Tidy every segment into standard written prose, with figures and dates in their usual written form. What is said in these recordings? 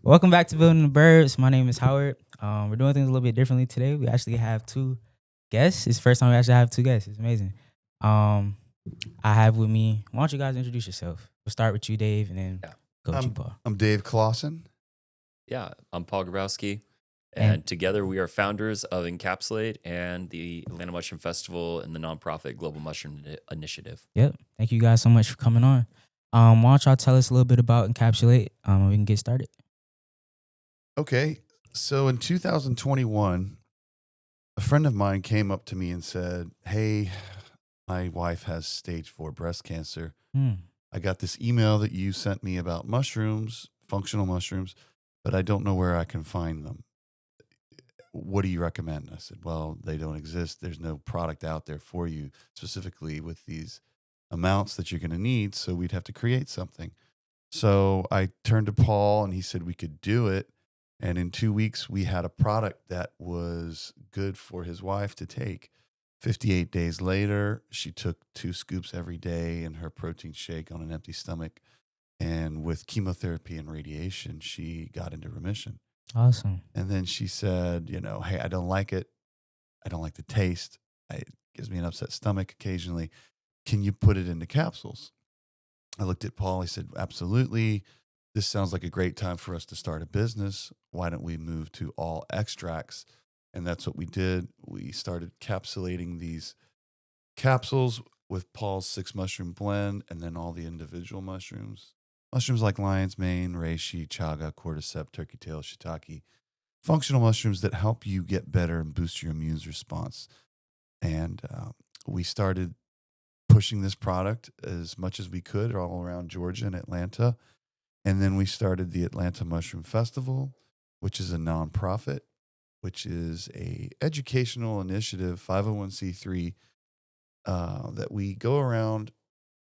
Welcome back to Building the Burbs. My name is Howard. We're doing things a little bit differently today. We actually have two guests. It's the first time we actually have two guests. It's amazing. Um, I have with me. Why don't you guys introduce yourself? We'll start with you, Dave, and then Yeah. go with you, I'm Paul. I'm Dave Claassen. Yeah, I'm Paul Grzybowski, And and together we are founders of Encapsulate and the Atlanta Mushroom Festival and the nonprofit Global Mushroom Initiative. yep, thank you guys so much for coming on. Why don't y'all tell us a little bit about Encapsulate? And we can get started. Okay, so in 2021, a friend of mine came up to me and said, "Hey, my wife has stage 4 breast cancer. Hmm. I got this email that you sent me about mushrooms, functional mushrooms, but I don't know where I can find them. What do you recommend?" I said, "Well, they don't exist. There's no product out there for you specifically with these amounts that you're going to need, so we'd have to create something." So I turned to Paul and he said we could do it. And in 2 weeks, we had a product that was good for his wife to take. 58 days later, she took 2 scoops every day in her protein shake on an empty stomach. And with chemotherapy and radiation, she got into remission. Awesome. And then she said, "Hey, I don't like it. I don't like the taste. It gives me an upset stomach occasionally. Can you put it into capsules?" I looked at Paul. He said, "Absolutely. This sounds like a great time for us to start a business. Why don't we move to all extracts?" And that's what we did. We started capsulating these capsules with Paul's 6 mushroom blend and then all the individual mushrooms. Mushrooms like lion's mane, reishi, chaga, cordyceps, turkey tail, shiitake. Functional mushrooms that help you get better and boost your immune response. And we started pushing this product as much as we could all around Georgia and Atlanta. And then we started the Atlanta Mushroom Festival, which is a nonprofit, which is a educational initiative, 501c3, that we go around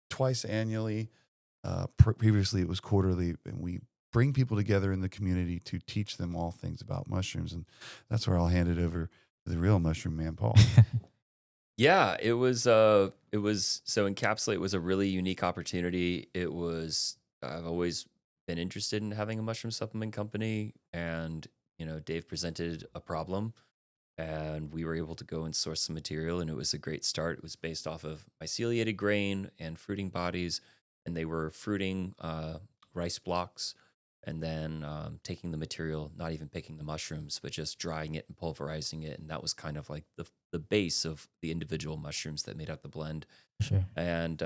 twice annually. Previously, it was quarterly, and we bring people together in the community to teach them all things about mushrooms. And that's where I'll hand it over to the real mushroom man, Paul. Yeah, it was so Encapsulate was a really unique opportunity. It was I've always been interested in having a mushroom supplement company, and Dave presented a problem, and we were able to go and source some material, and it was a great start. It was based off of myceliated grain and fruiting bodies, and they were fruiting rice blocks, and then taking the material, not even picking the mushrooms, but just drying it and pulverizing it, and that was kind of like the base of the individual mushrooms that made up the blend. Sure. And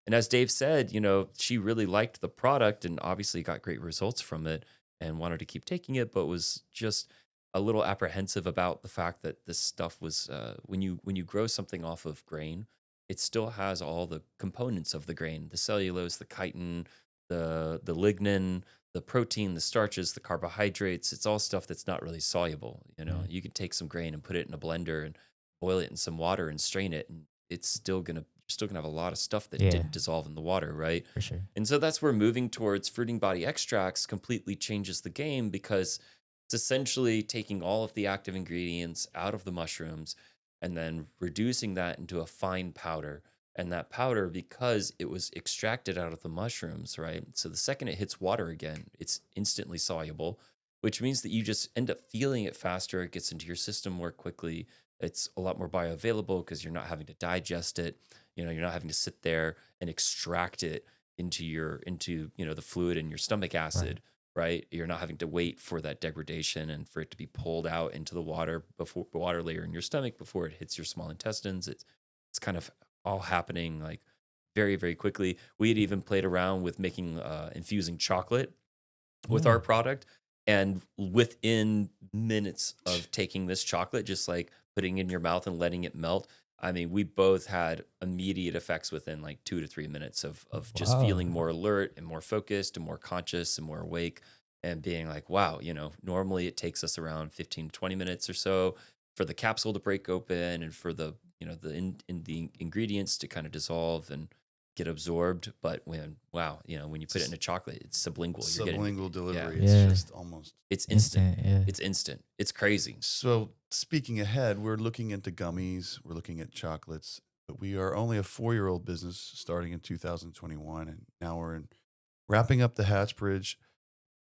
as Dave said, she really liked the product and obviously got great results from it and wanted to keep taking it, but was just a little apprehensive about the fact that this stuff was when you grow something off of grain, it still has all the components of the grain: the cellulose, the chitin, the lignin, the protein, the starches, the carbohydrates. It's all stuff that's not really soluble. Yeah. You can take some grain and put it in a blender and boil it in some water and strain it, and it's still gonna have a lot of stuff that Yeah, didn't dissolve in the water, right? for sure. And so that's where moving towards fruiting body extracts completely changes the game, because it's essentially taking all of the active ingredients out of the mushrooms and then reducing that into a fine powder. And that powder, because it was extracted out of the mushrooms, right? So the second it hits water again, it's instantly soluble, which means that you just end up feeling it faster. It gets into your system more quickly. It's a lot more bioavailable because you're not having to digest it. You're not having to sit there and extract it into the fluid in your stomach Right. acid, right? You're not having to wait for that degradation and for it to be pulled out into the water layer in your stomach before it hits your small intestines. It's kind of all happening like very, very quickly. We had even played around with making infusing chocolate with our Oh, product. And within minutes of taking this chocolate, just like putting it in your mouth and letting it melt, I mean, we both had immediate effects within like 2 to 3 minutes of just wow. feeling more alert and more focused and more conscious and more awake, and being like, wow, normally it takes us around 15 to 20 minutes or so for the capsule to break open and for the ingredients to kind of dissolve and get absorbed. But when you put it in a chocolate, it's sublingual. You're getting Sublingual yeah, delivery. It's Yeah, just almost. it's instant. instant. Yeah. It's instant. It's crazy. So, speaking ahead, we're looking into gummies, we're looking at chocolates, but we are only a 4-year-old business starting in 2021. And now we're wrapping up the Hatch Bridge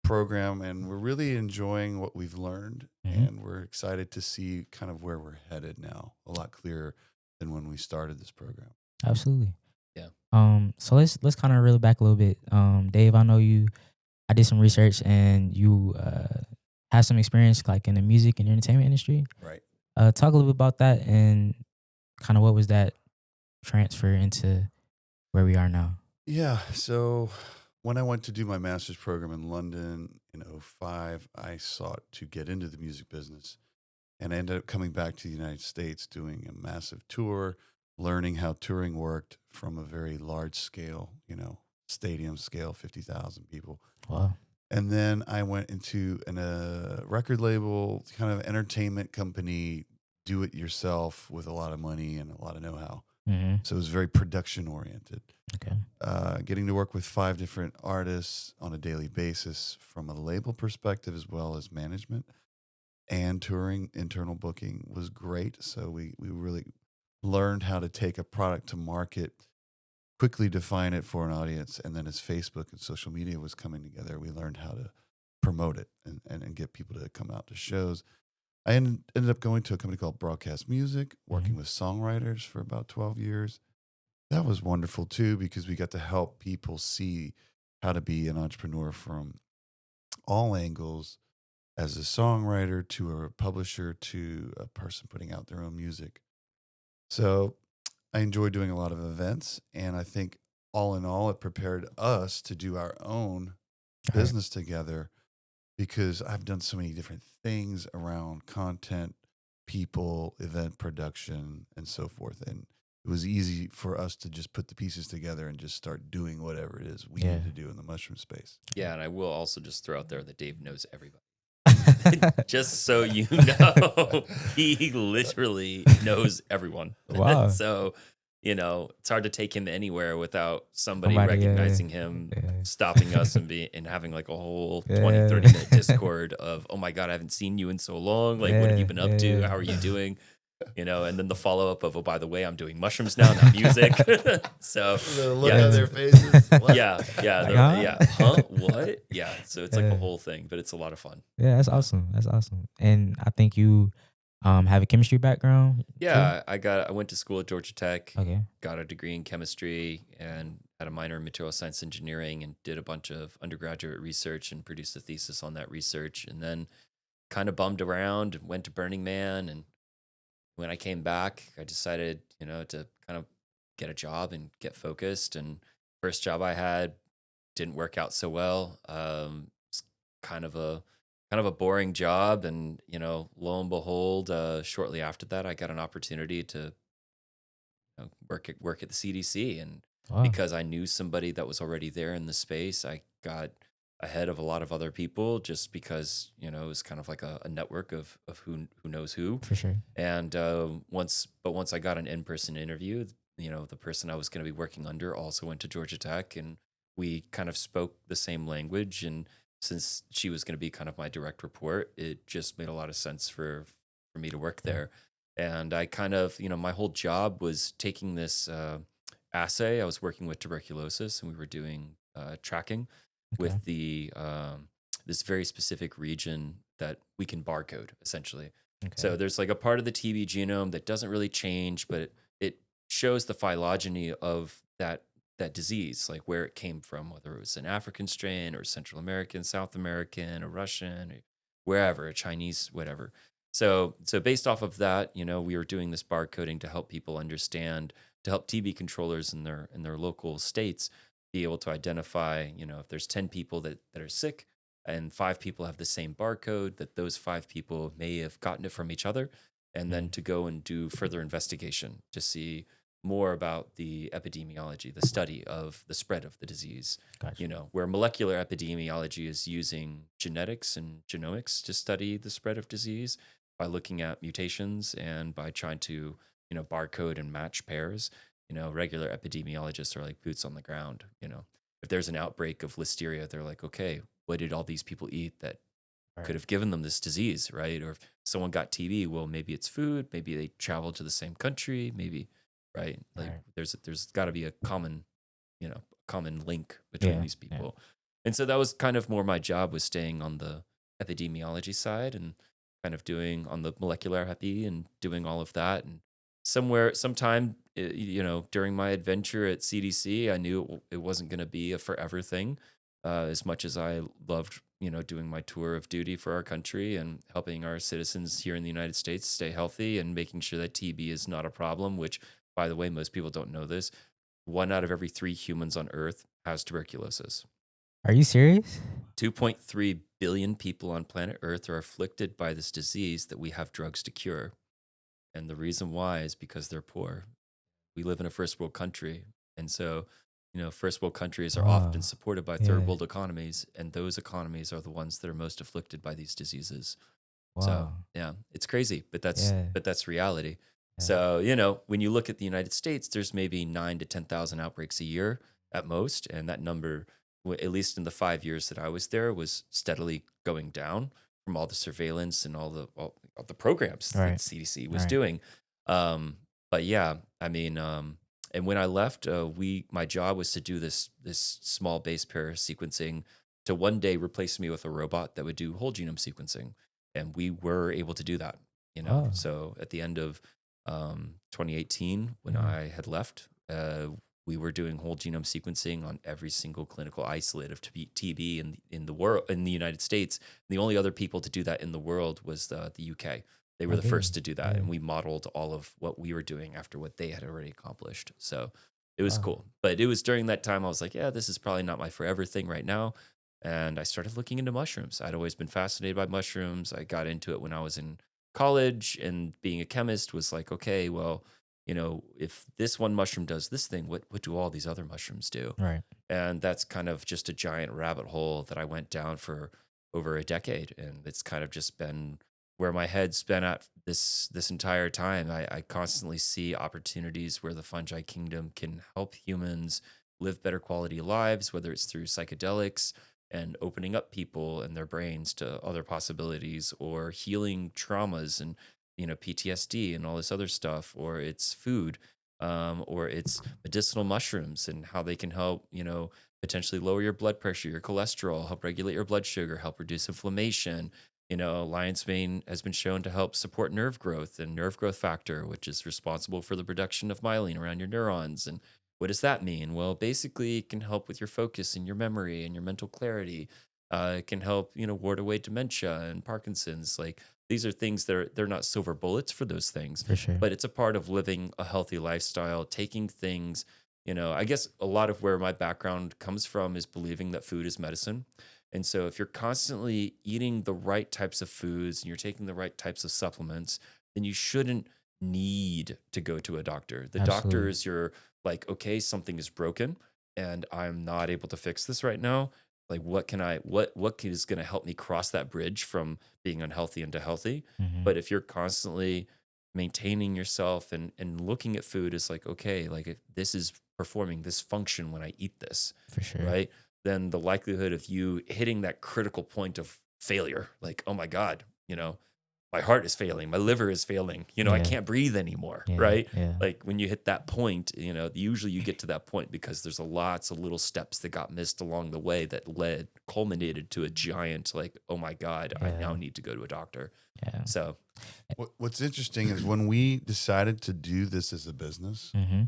program, and we're really enjoying what we've learned, Mm-hmm. and we're excited to see kind of where we're headed now, a lot clearer than when we started this program. Absolutely. Yeah. So let's kind of reel it back a little bit. Dave, I know I did some research and you had some experience like in the music and entertainment industry. Right. Talk a little bit about that and kind of what was that transfer into where we are now. Yeah. So when I went to do my master's program in London in '05, I sought to get into the music business, and I ended up coming back to the United States doing a massive tour, learning how touring worked from a very large scale, stadium scale, 50,000 people. Wow. And then I went into a record label, kind of entertainment company, do it yourself with a lot of money and a lot of know-how. Mm-hmm. So it was very production oriented. Okay. Getting to work with 5 different artists on a daily basis from a label perspective as well as management and touring, internal booking was great. So we really learned how to take a product to market, quickly define it for an audience, and then as Facebook and social media was coming together, we learned how to promote it and get people to come out to shows. I ended up going to a company called Broadcast Music, working with songwriters for about 12 years. That was wonderful too, because we got to help people see how to be an entrepreneur from all angles, as a songwriter to a publisher to a person putting out their own music. So I enjoy doing a lot of events, and I think all in all, it prepared us to do our own All right. business together, because I've done so many different things around content, people, event production, and so forth. And it was easy for us to just put the pieces together and just start doing whatever it is we Yeah. need to do in the mushroom space. Yeah, and I will also just throw out there that Dave knows everybody. Just so you know, he literally knows everyone. Wow. So, it's hard to take him anywhere without somebody Somebody, recognizing him, yeah. stopping us and having like a whole Yeah. 20, 30-minute Discord of, oh my God, I haven't seen you in so long. Like, what have you been up to? Yeah. How are you doing? And then the follow-up of, oh, by the way, I'm doing mushrooms now, not music. So The look yeah. on their faces. What? yeah, Like, huh? yeah, huh? What? Yeah, so it's like Yeah. a whole thing, but it's a lot of fun. Yeah, that's awesome. That's awesome. And I think you have a chemistry background. Yeah, I went to school at Georgia Tech, Too? Okay. got a degree in chemistry, and had a minor in material science engineering, and did a bunch of undergraduate research and produced a thesis on that research, and then kind of bummed around and went to Burning Man. And when I came back, I decided, to kind of get a job and get focused. And first job I had didn't work out so well. It's kind of a boring job, and lo and behold, shortly after that, I got an opportunity to work at the CDC, and Wow. because I knew somebody that was already there in the space, I got ahead of a lot of other people, just because it was kind of like a network of who knows who. For sure. And once I got an in-person interview, the person I was going to be working under also went to Georgia Tech, and we kind of spoke the same language. And since she was going to be kind of my direct report, it just made a lot of sense for me to work Yeah. there. And I kind of, my whole job was taking this assay. I was working with tuberculosis, and we were doing tracking Okay. with the this very specific region that we can barcode, essentially. Okay. So there's like a part of the TB genome that doesn't really change, but it shows the phylogeny of that disease, like where it came from, whether it was an African strain or Central American, South American, or Russian, or wherever, a Chinese, whatever. So based off of that, we were doing this barcoding to help people understand, to help TB controllers in their local states be able to identify, if there's 10 people that are sick and 5 people have the same barcode, that those 5 people may have gotten it from each other, and then to go and do further investigation to see more about the epidemiology, the study of the spread of the disease. Gotcha. Where molecular epidemiology is using genetics and genomics to study the spread of disease by looking at mutations and by trying to, barcode and match pairs. Regular epidemiologists are like boots on the ground. If there's an outbreak of listeria, they're like, okay, what did all these people eat that could have given them this disease, right? Or if someone got TB, well, maybe it's food, maybe they traveled to the same country, maybe, right? Like Right. there's got to be a common link between Yeah, these yeah. people. And so that was kind of more my job, was staying on the epidemiology side and kind of doing on the molecular epi and doing all of that. And sometime, during my adventure at CDC, I knew it wasn't going to be a forever thing. As much as I loved, doing my tour of duty for our country and helping our citizens here in the United States stay healthy and making sure that TB is not a problem, which, by the way, most people don't know this. 1 out of every 3 humans on Earth has tuberculosis. Are you serious? 2.3 billion people on planet Earth are afflicted by this disease that we have drugs to cure. And the reason why is because they're poor. We live in a first world country. And so, first world countries are often Wow. supported by Yeah. third world economies. And those economies are the ones that are most afflicted by these diseases. So, Wow. yeah, it's crazy, but Yeah. that's reality. Yeah. So, when you look at the United States, there's maybe 9 to 10,000 outbreaks a year at most. And that number, at least in the 5 years that I was there, was steadily going down from all the surveillance and all the programs that Right. CDC was Right. doing. But yeah, I mean, and when I left, my job was to do this small base pair sequencing to one day replace me with a robot that would do whole genome sequencing, and we were able to do that. Oh. So at the end of 2018, when Yeah. I had left, we were doing whole genome sequencing on every single clinical isolate of TB in the world, in the United States. The only other people to do that in the world was the UK. They were the Okay. first to do that, Yeah. and we modeled all of what we were doing after what they had already accomplished. So it was Wow. cool. But it was during that time I was like, yeah, this is probably not my forever thing right now. And I started looking into mushrooms. I'd always been fascinated by mushrooms. I got into it when I was in college, and being a chemist was like, okay, well, if this one mushroom does this thing, what do all these other mushrooms do? Right. And that's kind of just a giant rabbit hole that I went down for over a decade. And it's kind of just been where my head's been at this entire time. I constantly see opportunities where the fungi kingdom can help humans live better quality lives, whether it's through psychedelics and opening up people and their brains to other possibilities, or healing traumas and PTSD and all this other stuff, or it's food, or it's medicinal mushrooms and how they can help, potentially lower your blood pressure, your cholesterol, help regulate your blood sugar, help reduce inflammation. Lion's mane has been shown to help support nerve growth and nerve growth factor, which is responsible for the production of myelin around your neurons. And what does that mean? Well, basically, it can help with your focus and your memory and your mental clarity. It can help, ward away dementia and Parkinson's. Like, these are things that they're not silver bullets for those things, For sure. but it's a part of living a healthy lifestyle, taking things, I guess a lot of where my background comes from is believing that food is medicine. And so if you're constantly eating the right types of foods and you're taking the right types of supplements, then you shouldn't need to go to a doctor. The doctor Absolutely. is your, like, okay, something is broken and I'm not able to fix this right now. Like, what is going to help me cross that bridge from being unhealthy into healthy? Hmm. But if you're constantly maintaining yourself and looking at food as like, okay, like, if this is performing this function when I eat this, For sure. right? Then the likelihood of you hitting that critical point of failure, like, oh my God, my heart is failing, my liver is failing, I Yeah. can't breathe anymore, Yeah. right? Yeah. Like, when you hit that point, usually you get to that point because there's lots of little steps that got missed along the way that culminated to a giant, like, oh my God, I now Yeah. need to go to a doctor. Yeah. So, What's interesting is when we decided to do this as a business, Mm-hmm.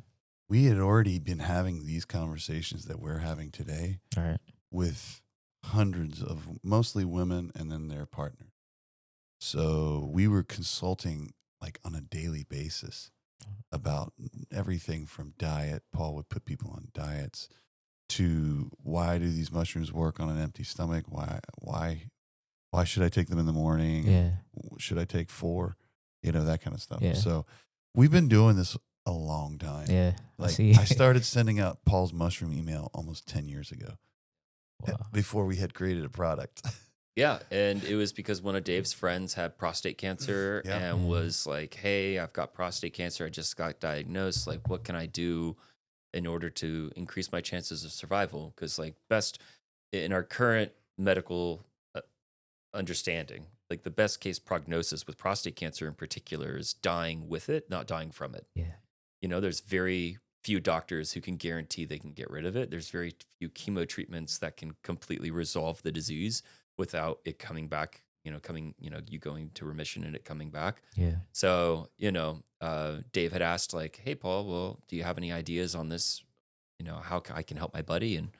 we had already been having these conversations that we're having today All right. with hundreds of mostly women and then their partners. So we were consulting like on a daily basis about everything from diet. Paul would put people on diets to why do these mushrooms work on an empty stomach? Why should I take them in the morning? Yeah. Should I take 4? That kind of stuff. Yeah. So we've been doing this a long time. Yeah. I Like see. I started sending out Paul's mushroom email almost 10 years ago Wow. before we had created a product. yeah, and it was because one of Dave's friends had prostate cancer Yeah. and was like, hey, I've got prostate cancer. I just got diagnosed. Like, what can I do in order to increase my chances of survival? Because, like, best in our current medical understanding, like, the best case prognosis with prostate cancer in particular is dying with it, not dying from it. Yeah. There's very few doctors who can guarantee they can get rid of it. There's very few chemo treatments that can completely resolve the disease without it coming back, you going to remission and it coming back. Yeah. So, Dave had asked like, "Hey, Paul, well, do you have any ideas on this? How I can help my buddy?" And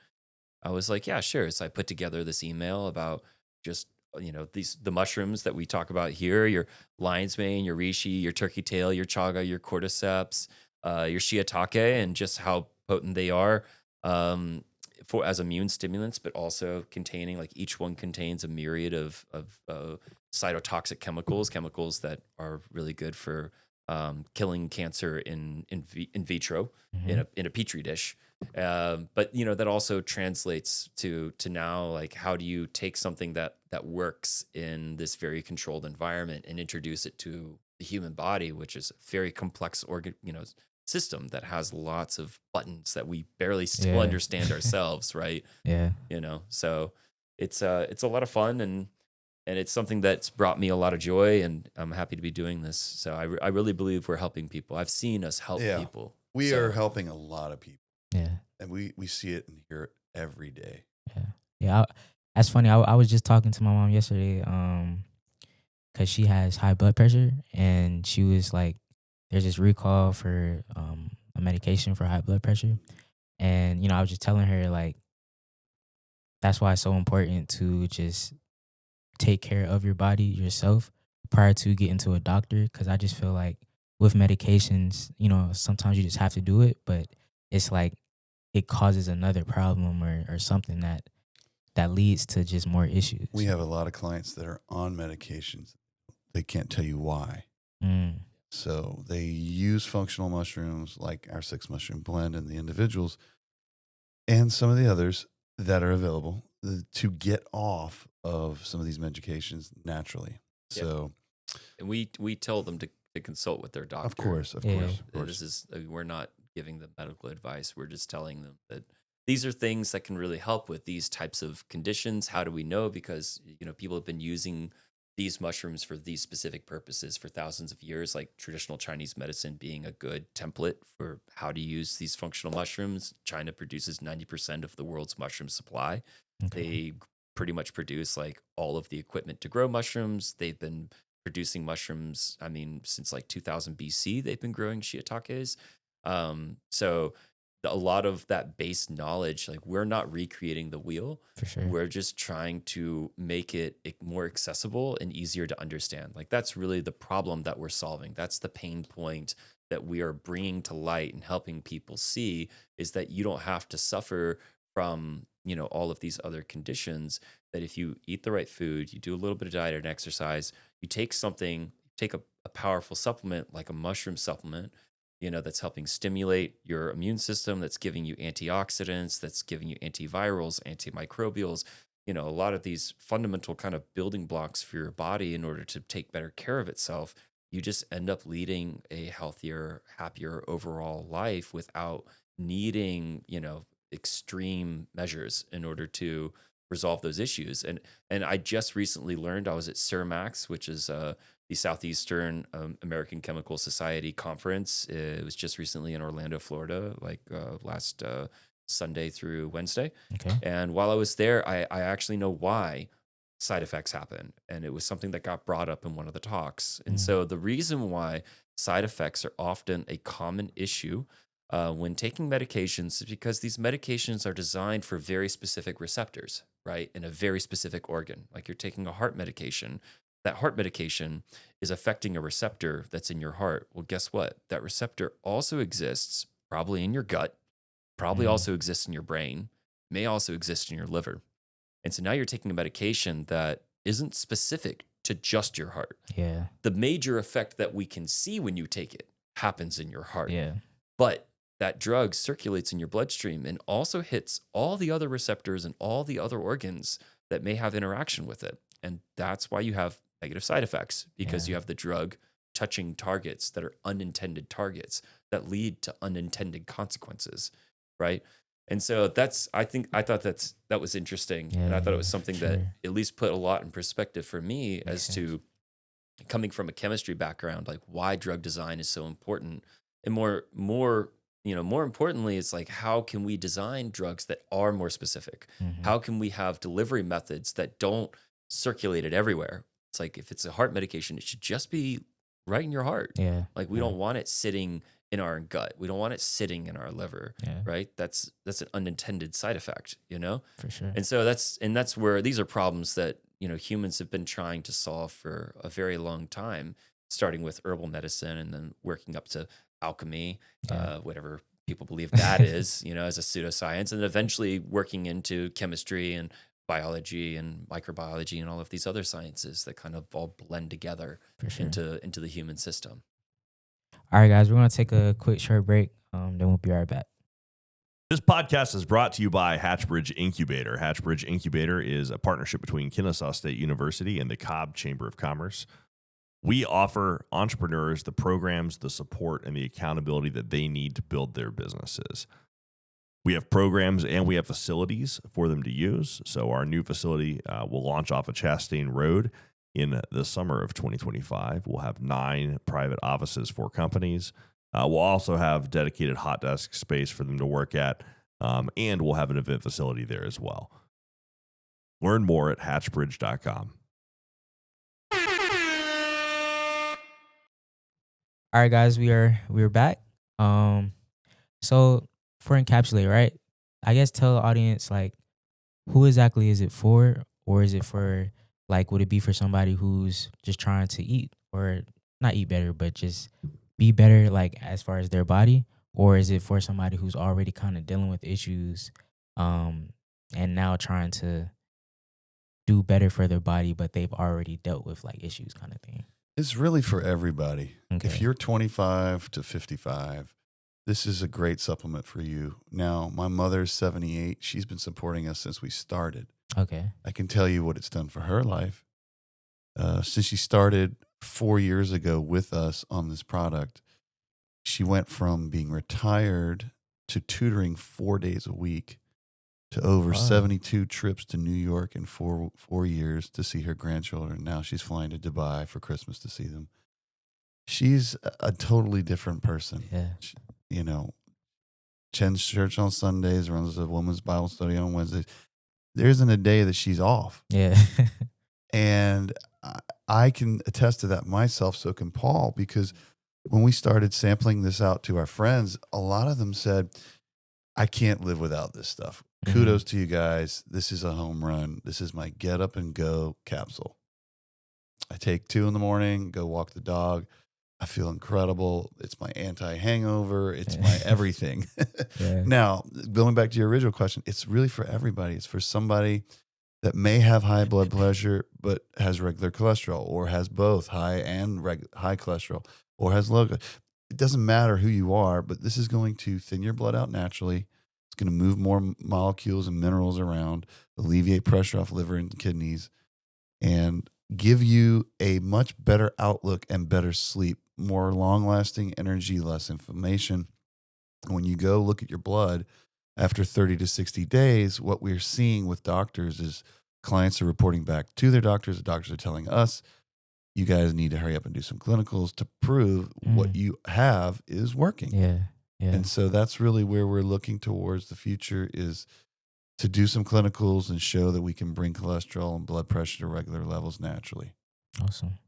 I was like, "Yeah, sure." So I put together this email about just, the mushrooms that we talk about here, your lion's mane, your reishi, your turkey tail, your chaga, your cordyceps, your shiitake, and just how potent they are for as immune stimulants, but also containing, like, each one contains a myriad of cytotoxic chemicals that are really good for killing cancer in vitro Mhm. in a petri dish. But that also translates to now, like, how do you take something that works in this very controlled environment and introduce it to the human body, which is a very complex system that has lots of buttons that we barely still Yeah. understand ourselves, right? Yeah. So it's a lot of fun, and it's something that's brought me a lot of joy, and I'm happy to be doing this. So I really believe we're helping people. I've seen us help Yeah. people. We So, are helping a lot of people, Yeah. and we see it and hear it every day. Yeah. Yeah. That's funny. I was just talking to my mom yesterday, because she has high blood pressure, and she was like, there's this recall for a medication for high blood pressure. And, I was just telling her, like, that's why it's so important to just take care of your body yourself prior to getting to a doctor. Cause I just feel like with medications, sometimes you just have to do it, but it's like it causes another problem or something that leads to just more issues. We have a lot of clients that are on medications. They can't tell you why. Mm. So they use functional mushrooms like our 6 mushroom blend and the individuals and some of the others that are available to get off of some of these medications naturally. Yep. So, and we tell them to consult with their doctor. of course, Yeah. This is we're not giving them medical advice. We're just telling them that these are things that can really help with these types of conditions. How do we know? Because people have been using these mushrooms for these specific purposes for thousands of years, like traditional Chinese medicine being a good template for how to use these functional mushrooms. China produces 90% of the world's mushroom supply. Okay. They pretty much produce like all of the equipment to grow mushrooms. They've been producing mushrooms, I mean, since like 2000 BC, they've been growing shiitakes. So a lot of that base knowledge, like, we're not recreating the wheel. For sure. We're just trying to make it more accessible and easier to understand. Like, that's really the problem that we're solving. That's the pain point that we are bringing to light and helping people see, is that you don't have to suffer from, all of these other conditions. That if you eat the right food, you do a little bit of diet and exercise, you take a powerful supplement like a mushroom supplement, that's helping stimulate your immune system, that's giving you antioxidants, that's giving you antivirals, antimicrobials, a lot of these fundamental kind of building blocks for your body in order to take better care of itself. You just end up leading a healthier, happier overall life without needing, extreme measures in order to resolve those issues. And I just recently learned, I was at CERMAX, which is the Southeastern American Chemical Society conference. It was just recently in Orlando, Florida, like last Sunday through Wednesday. Okay. And while I was there, I actually know why side effects happen. And it was something that got brought up in one of the talks. And so the reason why side effects are often a common issue when taking medications is because these medications are designed for very specific receptors, right? In a very specific organ. Like, you're taking a heart medication. That heart medication is affecting a receptor that's in your heart. Well, guess what? That receptor also exists probably in your gut, probably also exists in your brain, may also exist in your liver. And so now you're taking a medication that isn't specific to just your heart. Yeah. The major effect that we can see when you take it happens in your heart. Yeah. But that drug circulates in your bloodstream and also hits all the other receptors and all the other organs that may have interaction with it. And that's why you have negative side effects, because you have the drug touching targets that are unintended targets that lead to unintended consequences, right? And so I thought that was interesting. And I thought it was something that at least put a lot in perspective for me as to coming from a chemistry background, like why drug design is so important, and more more importantly, it's like, how can we design drugs that are more specific? Hmm. How can we have delivery methods that don't circulate it everywhere? It's like, if it's a heart medication, it should just be right in your heart. Yeah. Like, we Yeah. don't want it sitting in our gut. We don't want it sitting in our liver, Yeah. right? That's an unintended side effect, For sure. And so that's where these are problems that, humans have been trying to solve for a very long time, starting with herbal medicine and then working up to alchemy, Yeah. whatever people believe that is, as a pseudoscience, and eventually working into chemistry and biology and microbiology and all of these other sciences that kind of all blend together For sure. into the human system. All right, guys, we're gonna take a quick short break. Then we'll be right back. This podcast is brought to you by Hatchbridge Incubator. Hatchbridge Incubator is a partnership between Kennesaw State University and the Cobb Chamber of Commerce. We offer entrepreneurs the programs, the support, and the accountability that they need to build their businesses. We have programs and we have facilities for them to use. So our new facility will launch off of Chastain Road in the summer of 2025. We'll have 9 private offices for companies. We'll also have dedicated hot desk space for them to work at, and we'll have an event facility there as well. Learn more at hatchbridge.com. All right, guys, we're back. So for Encapsulate, right? I guess tell the audience like who exactly is it for, or is it for like would it be for somebody who's just trying to eat or not eat better, but just be better like as far as their body, or is it for somebody who's already kind of dealing with issues, and now trying to do better for their body, but they've already dealt with like issues kind of thing? It's really for everybody. Okay. If you're 25 to 55, this is a great supplement for you. Now, my mother's 78. She's been supporting us since we started. Okay. I can tell you what it's done for her life. Since she started 4 years ago with us on this product, she went from being retired to tutoring 4 days a week to over Wow. 72 trips to New York in 4 years to see her grandchildren. Now she's flying to Dubai for Christmas to see them. She's a totally different person. Yeah. You know, attends church on Sundays, runs a women's Bible study on Wednesdays. There isn't a day that she's off. Yeah. And I can attest to that myself. So can Paul, because when we started sampling this out to our friends, a lot of them said, I can't live without this stuff. Mhm. Kudos to you guys. This is a home run. This is my get up and go capsule. I take 2 in the morning, go walk the dog. I feel incredible. It's my anti-hangover. It's Yeah. my everything. Yeah. Now, going back to your original question, it's really for everybody. It's for somebody that may have high blood pressure but has regular cholesterol, or has both high and high cholesterol, or has low. It doesn't matter who you are, but this is going to thin your blood out naturally. It's going to move more molecules and minerals around, alleviate pressure off liver and kidneys, and give you a much better outlook and better sleep, more long-lasting energy, less inflammation. When you go look at your blood after 30 to 60 days, what we're seeing with doctors is clients are reporting back to their doctors. The doctors are telling us, you guys need to hurry up and do some clinicals to prove what you have is working. Yeah. Yeah. And so that's really where we're looking towards the future, is to do some clinicals and show that we can bring cholesterol and blood pressure to regular levels naturally. Awesome.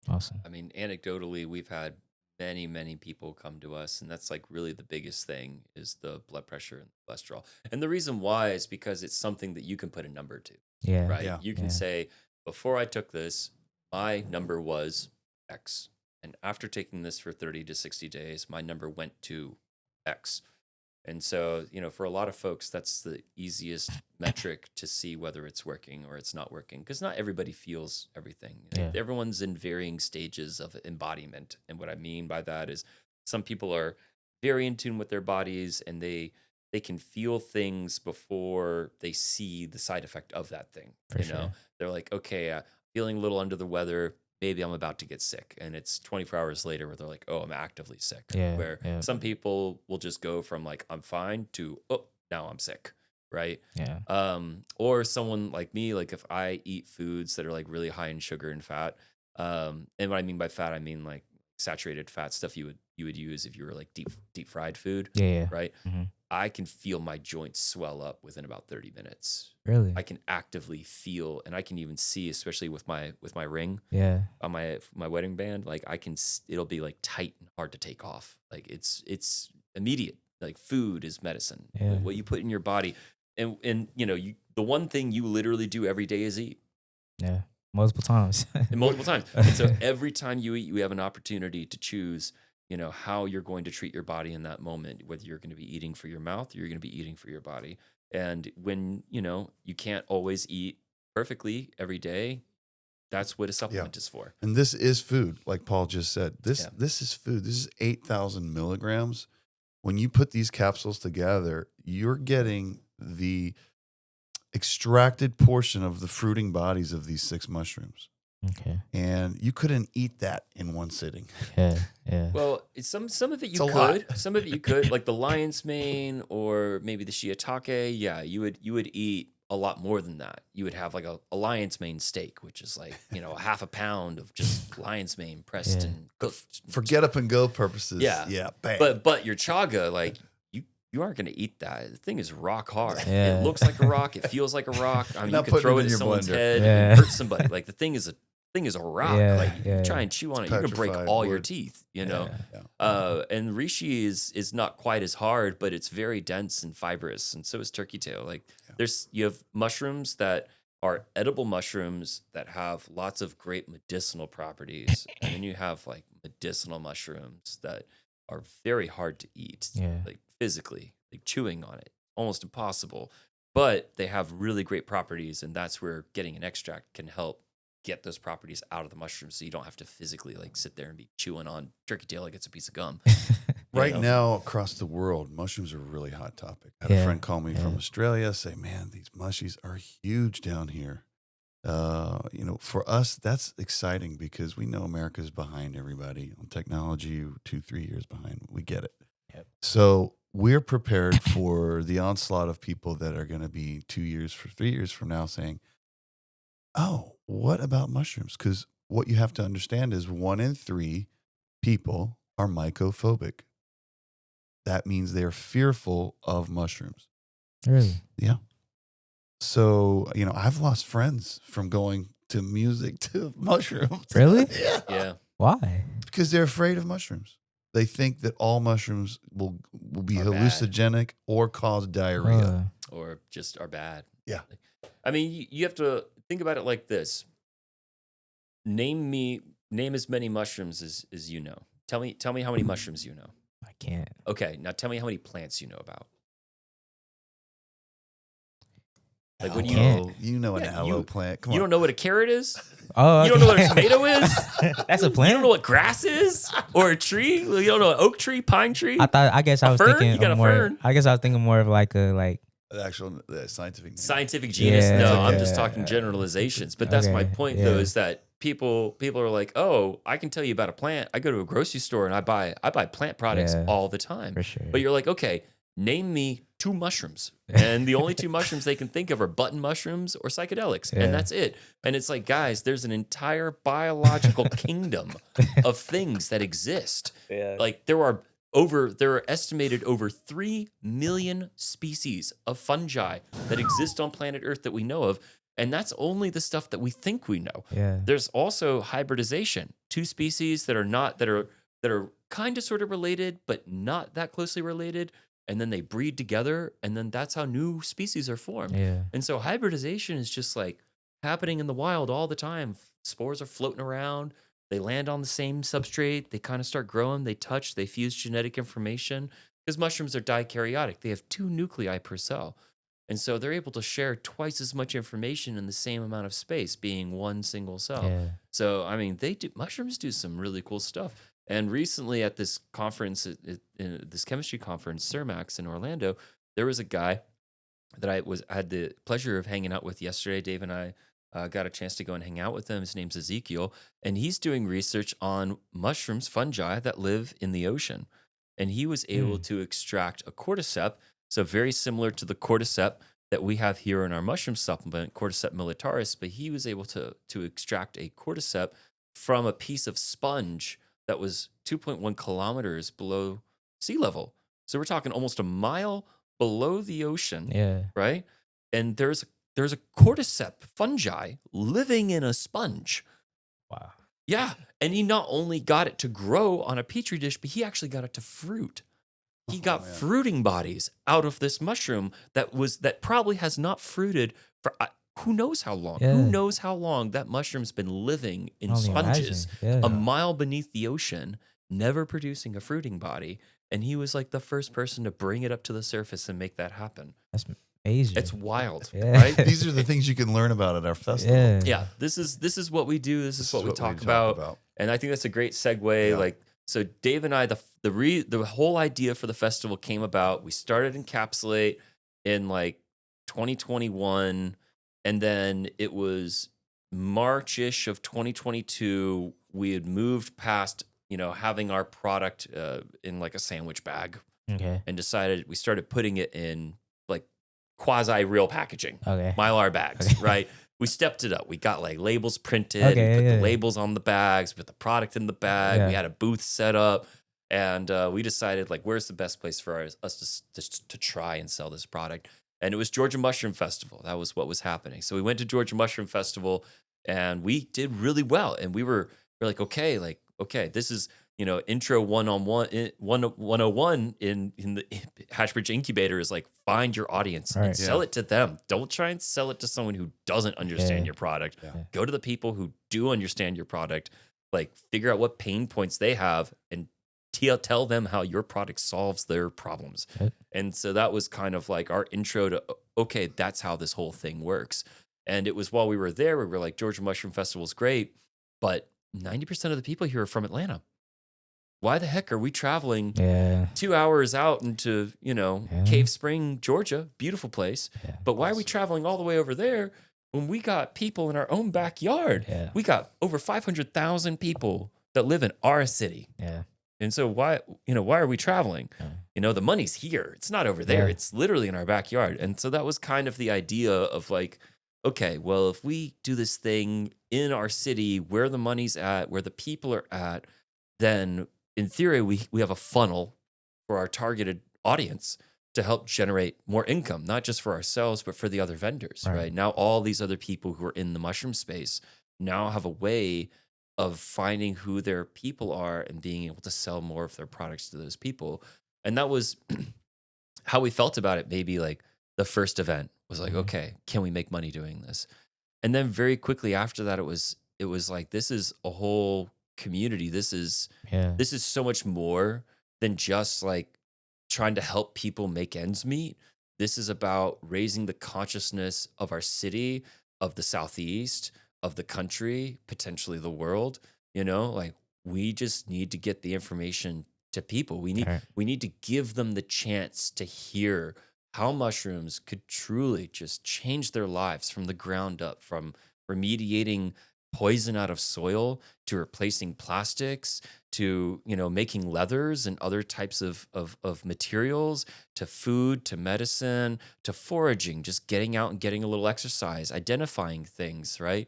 Awesome. I mean, anecdotally, we've had many, many people come to us, and that's like really the biggest thing is the blood pressure and cholesterol. And the reason why is because it's something that you can put a number to, Yeah. right? Yeah. You can Yeah. say, before I took this, my number was X. And after taking this for 30 to 60 days, my number went to X. And so, for a lot of folks, that's the easiest metric to see whether it's working or it's not working, because not everybody feels everything. Yeah. Everyone's in varying stages of embodiment. And what I mean by that is some people are very in tune with their bodies, and they can feel things before they see the side effect of that thing. For sure. They're like, okay, feeling a little under the weather. Maybe I'm about to get sick. And it's 24 hours later where they're like, oh, I'm actively sick. Yeah, Where yeah. some people will just go from like, I'm fine to, oh, now I'm sick. Right. Yeah. Or someone like me, like if I eat foods that are like really high in sugar and fat, and what I mean by fat, I mean like saturated fat stuff you would use if you were like deep fried food, Yeah. right? Mhm. I can feel my joints swell up within about 30 minutes. Really? I can actively feel, and I can even see, especially with my ring Yeah. on my wedding band, like it'll be like tight and hard to take off. Like it's immediate. Like food is medicine. Yeah. What you put in your body, and the one thing you literally do every day is eat. Yeah. Multiple times. And multiple times. And so every time you eat, you have an opportunity to choose, how you're going to treat your body in that moment, whether you're going to be eating for your mouth or you're going to be eating for your body. And when, you can't always eat perfectly every day, that's what a supplement is for. And this is food, like Paul just said. This Yeah. this is food. This is 8,000 milligrams. When you put these capsules together, you're getting the extracted portion of the fruiting bodies of these 6 mushrooms. Okay. And you couldn't eat that in one sitting. Yeah. Yeah. Well, some of it It's you a lot. could. Some of it you could, like the lion's mane or maybe the shiitake. Yeah, you would eat a lot more than that. You would have like a lion's mane steak, which is like, a half a pound of just lion's mane pressed Yeah. and cooked. For get up and go purposes. Yeah. Yeah. Bang. But your chaga, like you aren't going to eat that. The thing is rock hard. Yeah. It looks like a rock. It feels like a rock. I mean, Not you can throw putting it it in at your someone's blender. head Yeah. and hurt somebody. Like the thing is a rock. Yeah, Like yeah, you try yeah. and chew on It's it, you're gonna break petrified all your wood. teeth. You know. Yeah. And reishi is not quite as hard, but it's very dense and fibrous, and so is turkey tail. Like you have mushrooms that are edible mushrooms that have lots of great medicinal properties, and then you have like medicinal mushrooms that are very hard to eat, Yeah. like physically, like chewing on it, almost impossible. But they have really great properties, and that's where getting an extract can help get those properties out of the mushrooms, so you don't have to physically like sit there and be chewing on turkey tail like it's a piece of gum. Right now, across the world, mushrooms are a really hot topic. I had a Yeah, friend call me from yeah. Australia, say, "Man, these mushies are huge down here." For us, that's exciting because we know America's behind everybody on technology, 2-3 years behind. We get it. Yep. So we're prepared for the onslaught of people that are going to be 3 years from now saying, "Oh, what about mushrooms?" Because what you have to understand is 1 in 3 people are mycophobic. That means they're fearful of mushrooms. Really? Yeah. So, I've lost friends from going to music to mushrooms. Really? Yeah. Yeah. Why? Because they're afraid of mushrooms. They think that all mushrooms will be Are bad. hallucinogenic or cause diarrhea. Or just are bad. Yeah. I mean, you have to think about it like this. Name as many mushrooms as you know. Tell me how many mushrooms you know. I can't. Okay, now tell me how many plants you know about. Like when Aloe. can't. You know an Yeah, aloe plant. Come you on. don't know what a carrot is? Oh, You don't know what a tomato is? That's a You plant. don't know what grass is? Or a tree? You don't know an oak tree, pine tree? I guess I A was fern? thinking You got of a more. fern? I guess I was thinking more of like a The actual scientific name. Scientific genus. Yeah, No, I'm okay. just talking generalizations. But that's my Okay, point, yeah. though, is that people are like, oh, I can tell you about a plant. I go to a grocery store and I buy plant products Yeah. all the time. for sure. But you're like, okay, name me 2 mushrooms. And the only 2 mushrooms they can think of are button mushrooms or psychedelics. Yeah. And that's it. And it's like, guys, there's an entire biological kingdom of things that exist. Yeah. Like there are estimated over 3 million species of fungi that exist on planet Earth that we know of. And that's only the stuff that we think we know. Yeah. There's also hybridization. 2 species that are kind of sort of related, but not that closely related. And then they breed together, and then that's how new species are formed. Yeah. And so hybridization is just like happening in the wild all the time. Spores are floating around. They land on the same substrate. They kind of start growing. They touch. They fuse genetic information. Because mushrooms are dikaryotic. They have 2 nuclei per cell. And so they're able to share twice as much information in the same amount of space, being 1 single cell. Yeah. So, I mean, mushrooms do some really cool stuff. And recently at this conference, this chemistry conference, Cermax in Orlando, there was a guy that I had the pleasure of hanging out with yesterday. Dave and I got a chance to go and hang out with him. His name's Ezekiel, and he's doing research on mushrooms, fungi that live in the ocean. And he was able to extract a cordyceps, so very similar to the cordyceps that we have here in our mushroom supplement, Cordyceps militaris, but he was able to extract a cordyceps from a piece of sponge that was 2.1 kilometers below sea level. So we're talking almost a mile below the ocean, Yeah. right? And there's a cordyceps fungi living in a sponge. Wow. Yeah. And he not only got it to grow on a petri dish, but he actually got it to fruit. He got man. fruiting bodies out of this mushroom that probably has not fruited for who knows how long. Yeah. Who knows how long that mushroom's been living in Only sponges imagine. Yeah. a mile beneath the ocean, never producing a fruiting body. And he was like the first person to bring it up to the surface and make that happen. That's amazing. It's wild, Yeah. right? These are the things you can learn about at our festival. Yeah. Yeah, this is what we do. This is what we talk about. And I think that's a great segue. Yeah. Like, so Dave and I, the whole idea for the festival came about. We started Encapsulate in like 2021, and then it was March-ish of 2022. We had moved past, having our product in like a sandwich bag, Okay. and decided we started putting it in like quasi real packaging, Okay. Mylar bags, Okay. right? We stepped it up. We got like labels printed, Okay, we put yeah. the labels on the bags, put the product in the bag. Yeah. We had a booth set up, and we decided like, where's the best place for us to try and sell this product? And it was Georgia Mushroom Festival. That was what was happening. So we went to Georgia Mushroom Festival, and we did really well. And we're like, okay, this is intro 101 in the Hatchbridge Incubator is like, find your audience and Right. sell it to them. Don't try and sell it to someone who doesn't understand Yeah. your product. Yeah. Go to the people who do understand your product, like figure out what pain points they have and tell them how your product solves their problems. Okay. And so that was kind of like our intro to, okay, that's how this whole thing works. And it was while we were there, we were like, Georgia Mushroom Festival is great, but 90% of the people here are from Atlanta. Why the heck are we traveling Yeah. 2 hours out into, Yeah. Cave Spring, Georgia, beautiful place. Yeah. But why are we Awesome. traveling all the way over there when we got people in our own backyard? Yeah. We got over 500,000 people that live in our city. Yeah. And so why are we traveling? Yeah. The money's here. It's not over there. Yeah. It's literally in our backyard. And so that was kind of the idea of like, okay, well, if we do this thing in our city where the money's at, where the people are at, then in theory, we have a funnel for our targeted audience to help generate more income, not just for ourselves, but for the other vendors, right? Now, all these other people who are in the mushroom space now have a way of finding who their people are and being able to sell more of their products to those people. And that was how we felt about it. Maybe like the first event was like, okay, can we make money doing this? And then very quickly after that, it was like, this is a whole community. This is so much more than just like trying to help people make ends meet. This is about raising the consciousness of our city, of the Southeast, of the country, potentially the world. Like we just need to get the information to people. We need to give them the chance to hear how mushrooms could truly just change their lives from the ground up, from remediating poison out of soil to replacing plastics to making leathers and other types of materials, to food, to medicine, to foraging, just getting out and getting a little exercise, identifying things, right?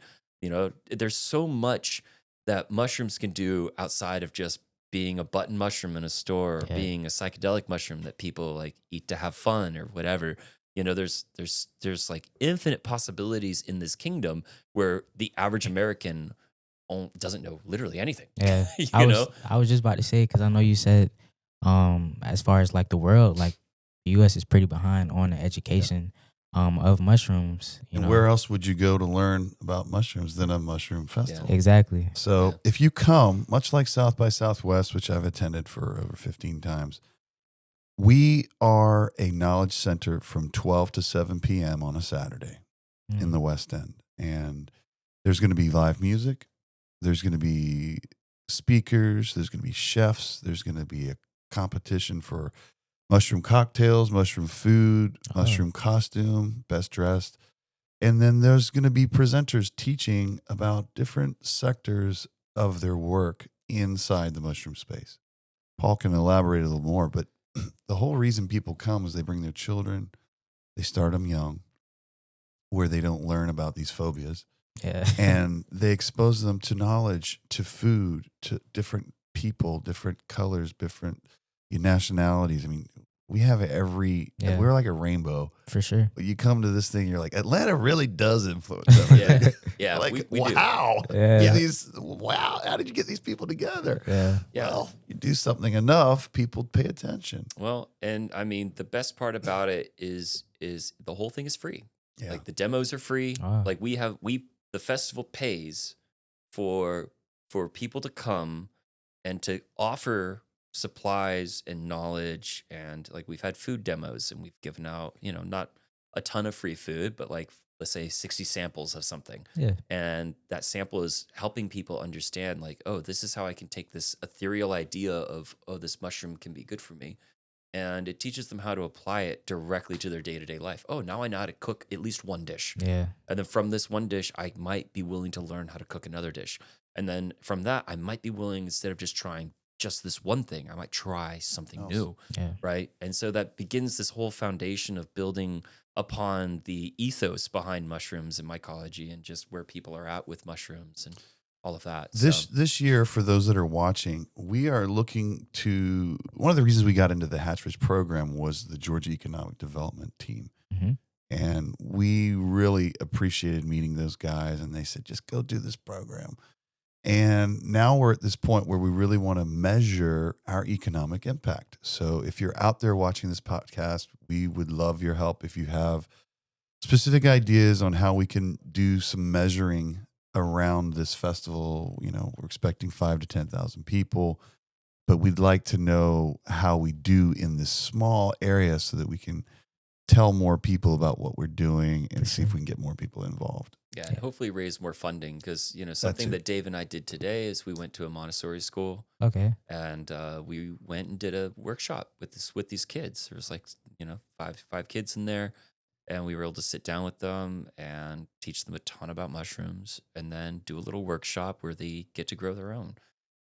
There's so much that mushrooms can do outside of just being a button mushroom in a store or being a psychedelic mushroom that people like eat to have fun or whatever. There's like infinite possibilities in this kingdom where the average American doesn't know literally anything. Yeah. I was just about to say, because I know you said, as far as like the world, like the U.S. is pretty behind on the education of mushrooms. And where else would you go to learn about mushrooms than a mushroom festival? Exactly. So if you come, much like South by Southwest, which I've attended for over 15 times, we are a knowledge center from 12 to 7 p.m. on a Saturday in the West End. And there's going to be live music. There's going to be speakers. There's going to be chefs. There's going to be a competition for mushroom cocktails, mushroom food, mushroom costume, best dressed. And then there's going to be presenters teaching about different sectors of their work inside the mushroom space. Paul can elaborate a little more, but the whole reason people come is they bring their children, they start them young, where they don't learn about these phobias. Yeah. And they expose them to knowledge, to food, to different people, different colors, different nationalities. I mean, we have Yeah. we're like a rainbow. For sure. But you come to this thing, you're like, Atlanta really does influence everything. Yeah, Like, we do. wow. Yeah. Wow, how did you get these people together? Yeah. Yeah. Well, you do something enough, people pay attention. Well, and I mean, the best part about it is the whole thing is free. Yeah. Like the demos are free. Wow. Like the festival pays for people to come and to offer supplies and knowledge, and like we've had food demos and we've given out, not a ton of free food, but like let's say 60 samples of something. Yeah. And that sample is helping people understand like, oh, this is how I can take this ethereal idea of, oh, this mushroom can be good for me. And it teaches them how to apply it directly to their day-to-day life. Oh, now I know how to cook at least one dish. Yeah. And then from this one dish, I might be willing to learn how to cook another dish. And then from that, I might be willing, instead of just trying just this one thing, I might try something Else. new. Yeah. Right. And so that begins this whole foundation of building upon the ethos behind mushrooms and mycology and just where people are at with mushrooms and all of that. This year, for those that are watching, we are looking to, one of the reasons we got into the Hatchbridge program was the Georgia Economic Development team. Mm-hmm. And we really appreciated meeting those guys, and they said, just go do this program. And now we're at this point where we really want to measure our economic impact. So if you're out there watching this podcast, we would love your help. If you have specific ideas on how we can do some measuring around this festival, we're expecting 5,000 to 10,000 people, but we'd like to know how we do in this small area so that we can tell more people about what we're doing and see if we can get more people involved. Yeah, and hopefully raise more funding because, something that Dave and I did today is we went to a Montessori school. Okay. And we went and did a workshop with these kids. There was like, five kids in there. And we were able to sit down with them and teach them a ton about mushrooms and then do a little workshop where they get to grow their own.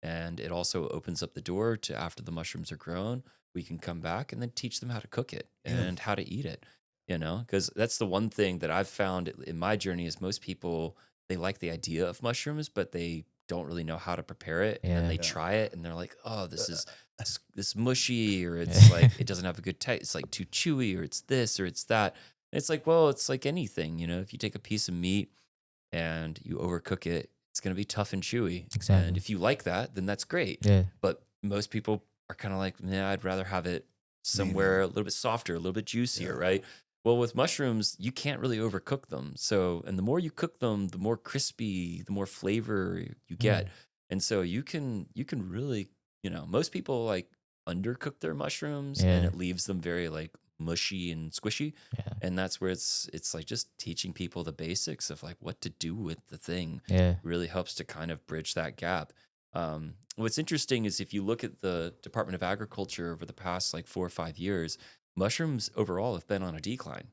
And it also opens up the door to, after the mushrooms are grown, we can come back and then teach them how to cook it and how to eat it, because that's the one thing that I've found in my journey is most people, they like the idea of mushrooms, but they don't really know how to prepare it. And then they try it and they're like, oh, this is this mushy, or it's like, it doesn't have a good taste. It's like too chewy, or it's this, or it's that. And it's like, well, it's like anything, if you take a piece of meat and you overcook it, it's going to be tough and chewy. Exactly. And if you like that, then that's great. Yeah. But most people are kind of like, nah, I'd rather have it somewhere a little bit softer, a little bit juicier, right? Well, with mushrooms, you can't really overcook them. So, and the more you cook them, the more crispy, the more flavor you get. And so you can really, most people like undercook their mushrooms and it leaves them very like mushy and squishy. Yeah. And that's where it's like just teaching people the basics of like what to do with the thing really helps to kind of bridge that gap. What's interesting is if you look at the Department of Agriculture over the past like 4 or 5 years, mushrooms overall have been on a decline.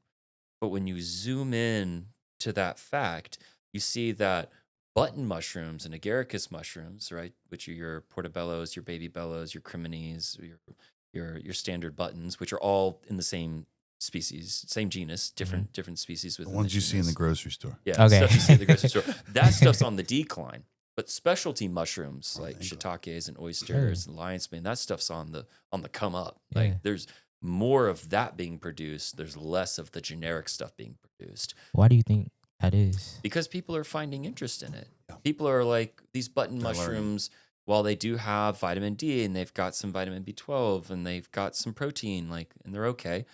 But when you zoom in to that fact, you see that button mushrooms and agaricus mushrooms, right, which are your portobellos, your baby bellos, your crimines, your standard buttons, which are all in the same species, same genus, different species within The ones the you see in the genus. grocery store. Yeah, Okay. stuff you see at the grocery store. That stuff's on the decline. But specialty mushrooms like thank you. shiitakes and oysters and lion's mane, that stuff's on the come up. Yeah. Like there's more of that being produced. There's less of the generic stuff being produced Why do you think that is? because people are finding interest in it. Yeah. People are like these button They're learning. mushrooms. While they do have vitamin D and they've got some vitamin B12 and they've got some protein, and they're okay.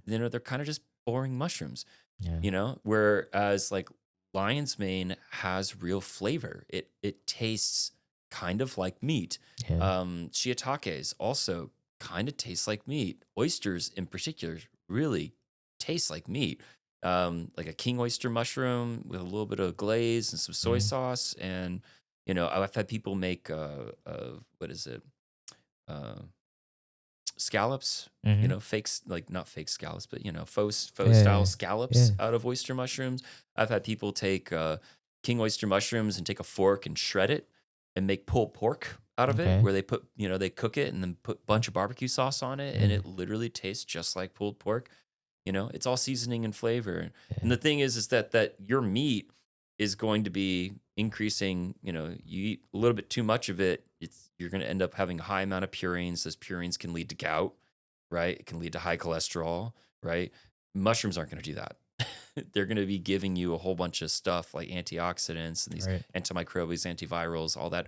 They're kind of just boring mushrooms. Yeah. Whereas like lion's mane has real flavor. It tastes kind of like meat. Yeah. Shiitakes also kind of taste like meat. Oysters in particular really taste like meat. Like a king oyster mushroom with a little bit of glaze and some soy sauce. And, I've had people make, what is it? Scallops, fakes, like not fake scallops, but faux style scallops out of oyster mushrooms. I've had people take king oyster mushrooms and take a fork and shred it and make pulled pork out of it, where they put they cook it and then put a bunch of barbecue sauce on it, and it literally tastes just like pulled pork. It's all seasoning and flavor. And the thing is that your meat is going to be increasing. You eat a little bit too much of it, you're going to end up having a high amount of purines. Those purines can lead to gout, right? It can lead to high cholesterol, right? Mushrooms aren't going to do that. They're going to be giving you a whole bunch of stuff like antioxidants and these antimicrobials, antivirals, all that,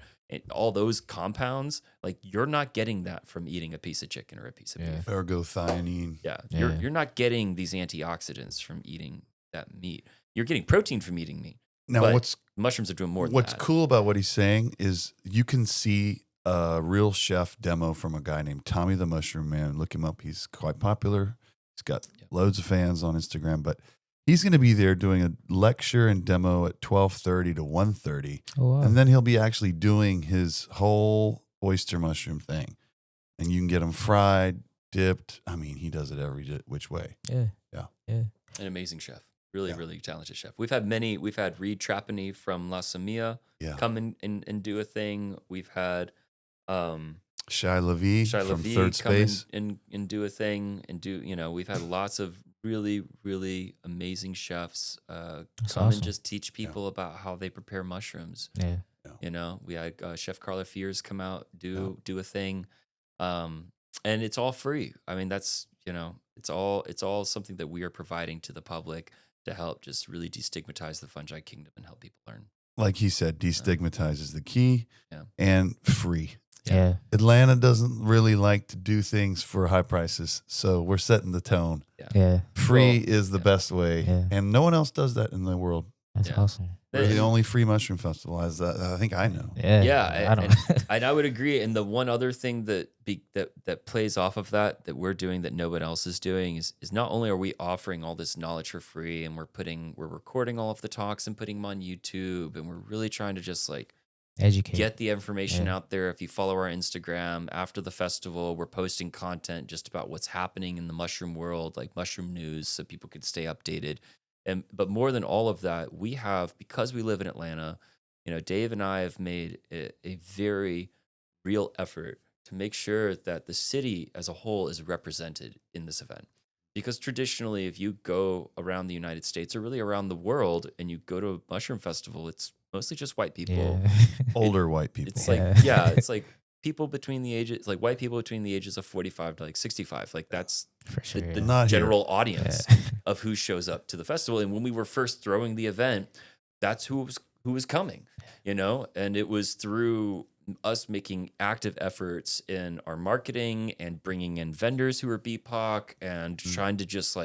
all those compounds. Like you're not getting that from eating a piece of chicken or a piece of beef. Ergothioneine. Yeah. You're not getting these antioxidants from eating that meat. You're getting protein from eating meat. Now, mushrooms are doing more than what's that. cool about what he's saying is you can see a real chef demo from a guy named Tommy the Mushroom Man. Look him up. He's quite popular. He's got loads of fans on Instagram, but he's going to be there doing a lecture and demo at 12:30 to 1:30. Oh, wow. And then he'll be actually doing his whole oyster mushroom thing. And you can get them fried, dipped. I mean, he does it every which way. Yeah. An amazing chef. Really, really talented chef. We've had Reed Trapani from La Samia come in and do a thing. We've had Shai Levy from Third Space and do a thing and we've had lots of really, really amazing chefs come and just teach people about how they prepare mushrooms. Yeah. We had Chef Carla Fears come out, do a thing. And it's all free. I mean, that's, it's all something that we are providing to the public to help just really destigmatize the fungi kingdom and help people learn. Like he said, destigmatize is the key and free. Yeah. Atlanta doesn't really like to do things for high prices, so we're setting the tone. Yeah. Free is the best way, and no one else does that in the world. That's awesome. We're the only free mushroom festival, as I think I know. I would agree. And the one other thing that plays off of that we're doing that no one else is doing is not only are we offering all this knowledge for free, and we're recording all of the talks and putting them on YouTube, and we're really trying to just like educate, get the information out there. If you follow our Instagram after the festival, we're posting content just about what's happening in the mushroom world, like mushroom news, so people can stay updated. But more than all of that, we have, because we live in Atlanta, Dave and I have made a very real effort to make sure that the city as a whole is represented in this event. Because traditionally, if you go around the United States or really around the world and you go to a mushroom festival, it's mostly just white people. Older white people. It's like, it's like people between the ages, like white people between the ages of 45 to like 65. Like that's for sure, the general audience of who shows up to the festival. And when we were first throwing the event, that's who was coming, and it was through us making active efforts in our marketing and bringing in vendors who are BIPOC and trying to just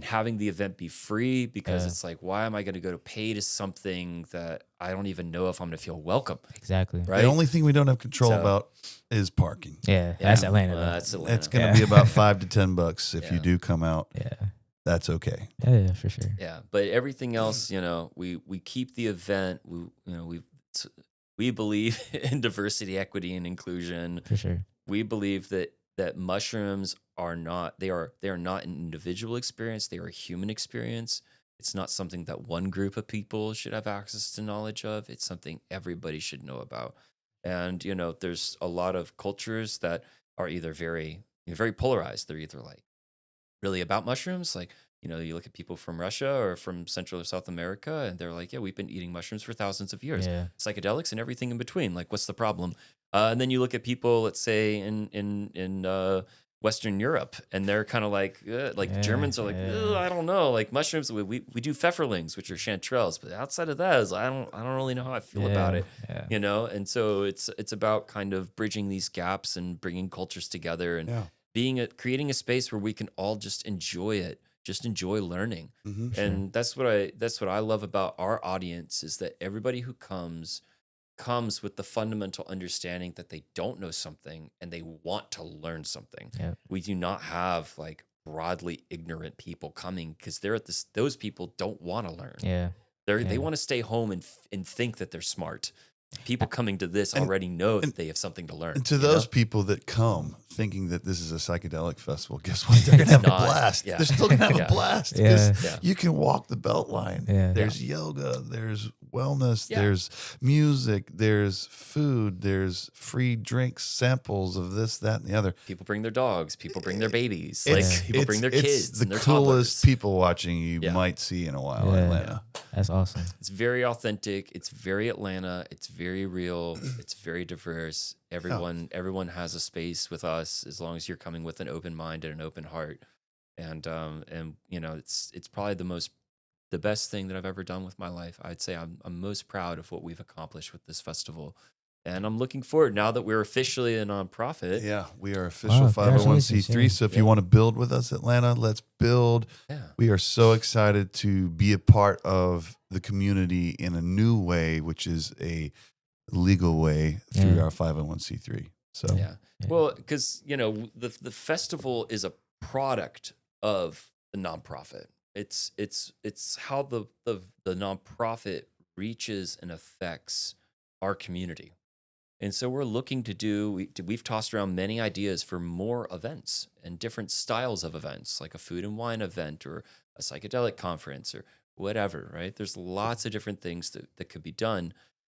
having the event be free, because it's like, why am I going to go to pay to something that I don't even know if I'm going to feel welcome? Exactly. Right. The only thing we don't have control about is parking. That's Atlanta. That's Atlanta. It's going to be about $5 to $10 if you do come out. That's okay. Yeah, for sure. Yeah, but everything else, we keep the event. We believe in diversity, equity, and inclusion. For sure. We believe that mushrooms are not an individual experience. They are a human experience. It's not something that one group of people should have access to knowledge of. It's something everybody should know about. And, there's a lot of cultures that are either very polarized. They're either like really about mushrooms. Like, you look at people from Russia or from Central or South America, and they're like, we've been eating mushrooms for thousands of years. Psychedelics and everything in between. Like, what's the problem? And then you look at people, let's say in Western Europe, and they're kind of like Germans are like, I don't know, like mushrooms. We do pfefferlings, which are chanterelles, but outside of that, I don't really know how I feel about it, And so it's about kind of bridging these gaps and bringing cultures together and creating a space where we can all just enjoy it. Just enjoy learning. And that's what I love about our audience, is that everybody who comes with the fundamental understanding that they don't know something and they want to learn something. We do not have like broadly ignorant people coming, because those people don't want to learn. They want to stay home and think that they're smart. People coming to this already know that they have something to learn. And to those people that come thinking that this is a psychedelic festival, guess what? They're going to have a blast. They're still going to have a blast, because you can walk the belt line. There's yoga, there's wellness, Yeah. there's music, there's food, there's free drinks, samples of this, that, and the other. People bring their dogs. People bring their babies. It's- People bring their it's kids the and their coolest toddlers. people watching you Yeah. might see in a while in Yeah. Atlanta. That's awesome. It's very authentic. It's very Atlanta. It's very real. It's very diverse. Everyone has a space with us as long as you're coming with an open mind and an open heart. And you know, it's probably the best thing that I've ever done with my life. I'd say I'm most proud of what we've accomplished with this festival. And I'm looking forward now that we're officially a nonprofit. Yeah, we are official Wow, 501c3. congratulations, So if yeah. you want to build with us, Atlanta, let's build. Yeah. We are so excited to be a part of the community in a new way, which is a legal way through Yeah. our 501c3. So Yeah. Yeah. Well, because you know the festival is a product of the nonprofit. It's how the nonprofit reaches and affects our community. And so we're looking to we've tossed around many ideas for more events and different styles of events, like a food and wine event or a psychedelic conference or whatever, right? There's lots of different things that could be done.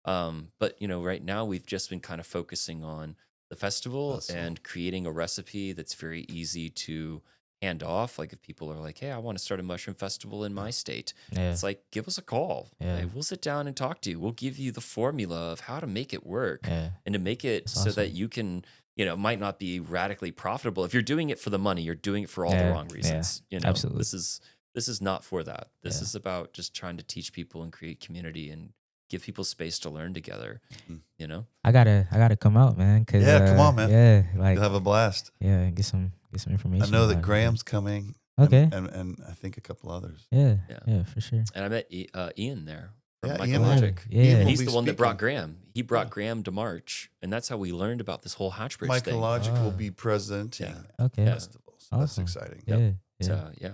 But you know, right now we've just been kind of focusing on the festival Awesome. and creating a recipe that's very easy to hand off. Like if people are like, hey, I want to start a mushroom festival in my state. Yeah. It's like, give us a call. Yeah. Like, we'll sit down and talk to you. We'll give you the formula of how to make it work Yeah. and to make it That's so that awesome. you can, you know, it might not be radically profitable. If you're doing it for the money, you're doing it for all the Yeah, wrong yeah, reasons. You know, absolutely. this is not for that. This Yeah. is about just trying to teach people and create community and give people space to learn together. Mhm. You know, I gotta come out, man. Cause Yeah, come on, man. Yeah, like you'll have a blast. yeah, get some information. I know that about it. Graham's coming. Okay. And I think a couple others. Yeah, Yeah. yeah, for sure. and I met Ian there from Yeah, Ian mycologist. Yeah. Ian will He's be the one that brought speaking. Graham. He brought Graham to March, and that's how we learned about this whole Hatchbridge thing. Mycologic will Oh. be presenting Yeah. Okay. Yeah. festivals. So that's Awesome. exciting. Yeah. Yeah. So yeah,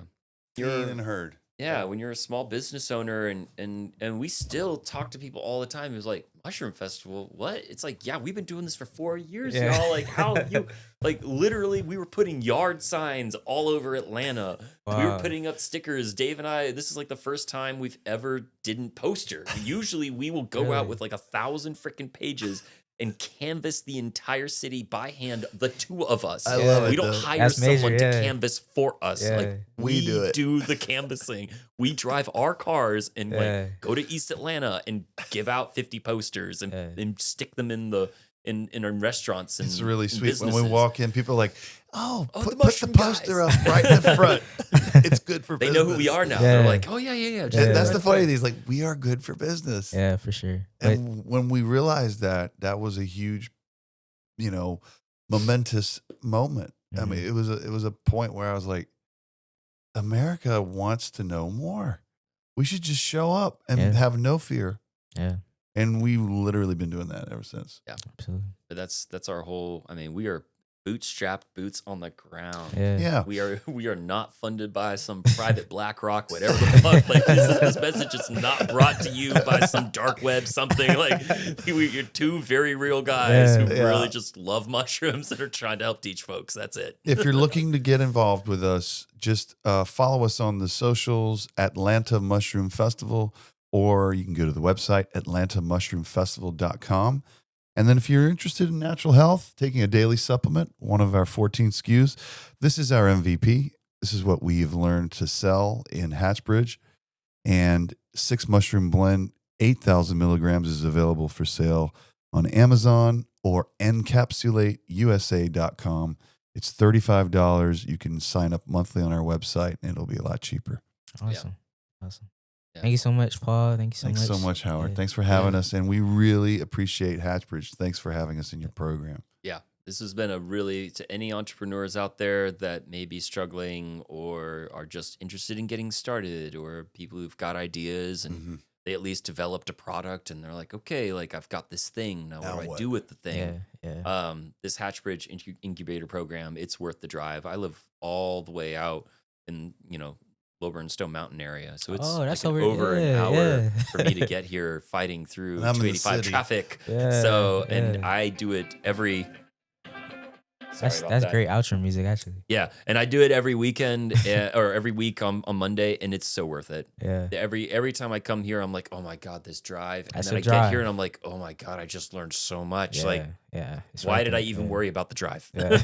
Seen and heard. yeah, when you're a small business owner and we still talk to people all the time. It was like, mushroom festival, what? It's like, yeah, we've been doing this for 4 years, Yeah. y'all. Like how you like literally we were putting yard signs all over Atlanta. We were Wow. putting up stickers. Dave and I, this is like the first time we've ever didn't poster. Usually we will go out Really? with like 1,000 freaking pages and canvas the entire city by hand, the two of us. I love it, We don't though. hire That's major, someone to yeah. canvas for us. Yeah. Like We do it. do the canvassing. We drive our cars and Yeah. like go to East Atlanta and give out 50 posters and, Yeah. and stick them in the in our restaurants and It's really and sweet when we businesses. walk in. People are like, "Oh, Oh, put the the mushroom poster guys." up right in the front. It's good for They business." know who we are now. Yeah. They're like, oh yeah. And Yeah. that's the funny thing. Is like we are good for business. Yeah, for sure. But And when we realized that, that was a huge, momentous moment. I mean, it was a point where I was like, America wants to know more. We should just show up and Yeah. have no fear. yeah, And we've literally been doing that ever since. absolutely. But that's our whole. I mean, we are bootstrapped, boots on the ground. Yeah. Yeah. We are not funded by some private BlackRock, whatever the fuck. Like this message is not brought to you by some dark web something. Like you're two very real guys Yeah. who Yeah. really just love mushrooms and are trying to help teach folks. That's it. If you're looking to get involved with us, just follow us on the socials, Atlanta Mushroom Festival, or you can go to the website, atlantamushroomfestival.com. And then if you're interested in natural health, taking a daily supplement, one of our 14 SKUs, this is our MVP. This is what we've learned to sell in Hatchbridge. And 6 mushroom blend, 8,000 milligrams is available for sale on Amazon or Encapsulate USA.com. It's $35. You can sign up monthly on our website and it'll be a lot cheaper. Awesome. Awesome. Yeah. Thank you so much, Paul. Thank you so Thanks much. so much, Howard. Yeah. Thanks for having us. And we really appreciate Hatchbridge. Thanks for having us in your program. Yeah, this has been a really, to any entrepreneurs out there that may be struggling or are just interested in getting started, or people who've got ideas and they at least developed a product and they're like, okay, like I've got this thing. Now Now what do I what? do with the thing? Yeah. This Hatchbridge incubator program, it's worth the drive. I live all the way out in, Lilburn Stone Mountain area. So it's Oh, that's like over- an yeah, hour yeah. for me to get here fighting through And I'm in the 285 city. traffic. Yeah, So, and yeah. I do it every That's about that. great outro music actually. Yeah, and I do it every weekend or every week on Monday, and it's so worth it. Yeah. Every time I come here, I'm like, oh my god, this drive, and That's then a I get here drive. and I'm like, oh my god, I just learned so much. Yeah. Like, yeah. It's why right did there. I even worry about the drive? Yeah.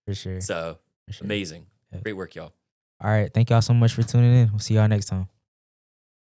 For sure. So For sure. amazing, Yeah. great work, y'all. All right. Thank y'all so much for tuning in. We'll see y'all next time.